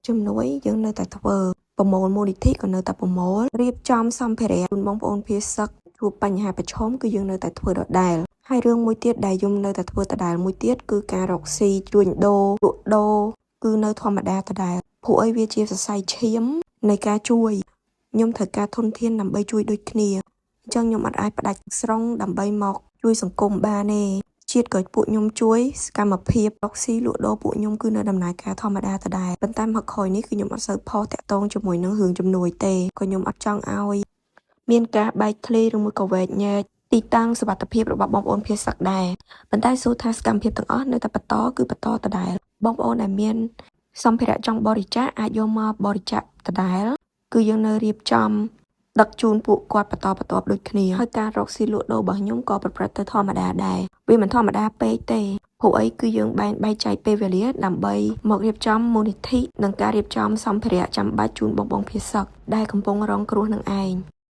ជំនួយយើងនៅតែធ្វើប្រមូលមូលនិធិក៏នៅតែប្រមូលរៀបចំសម្ភារៈជូនបងប្អូនភេសកជួបបញ្ហាប្រឈមគឺយើងនៅតែធ្វើដដែលហើយរឿងមួយទៀតដែលខ្ញុំនៅតែធ្វើដដែលមួយទៀតគឺការរកស៊ីជួញដូរលក់ដូរគឺនៅធម្មតាដដែលព្រោះអីវាជាសរសៃឈាមនៃការជួយខ្ញុំត្រូវការធនធានដើម្បីជួយដូចគ្នាអញ្ចឹងខ្ញុំអត់អាចផ្ដាច់ស្រង់ដើម្បីមកជួយសង្គមបានទេជាតិក៏ពួកខ្ញុំជួយសកម្មភាពរកស៊ីលក់ដូរពួកខ្ញុំគឺនៅដំណើរការធម្មតាដដែលប៉ុន្តែមកក្រោយនេះគឺខ្ញុំអត់សូវផុសតាក់ទងជាមួយនឹងរឿងជំនួយទេក៏ខ្ញុំអត់ចង់ឲ្យមានការបែកធ្លាយឬមួយក៏វែកញែកទីតាំងសុវត្ថិភាពរបស់បងប្អូនភេសកដែរប៉ុន្តែសួរថាសកម្មភាពទាំងអស់នៅតែបន្តគឺបន្តដដែលបងប្អូនដែលមានសម្ភារៈចង់បរិច្ចាគអាចយកមកបរិច្ចាគដដែលគឺយើងនៅរៀបចំដឹកជូនពួកគាត់បន្តបន្ទាប់ដូចគ្នាហើយការរកស៊ីលក់ដូររបស់ខ្ញុំក៏ប្រព្រឹត្តទៅធម្មតាដែរវាមិនធម្មតាពេកទេព្រោះអីគឺយើងបែងចែកពេលវេលាដើម្បីមករៀបចំមូលនិធិនិងការរៀបចំសម្ភារៈចាំបាច់ជូនបងប្អូនភេសកដែលកំពុងរងគ្រោះនឹងឯង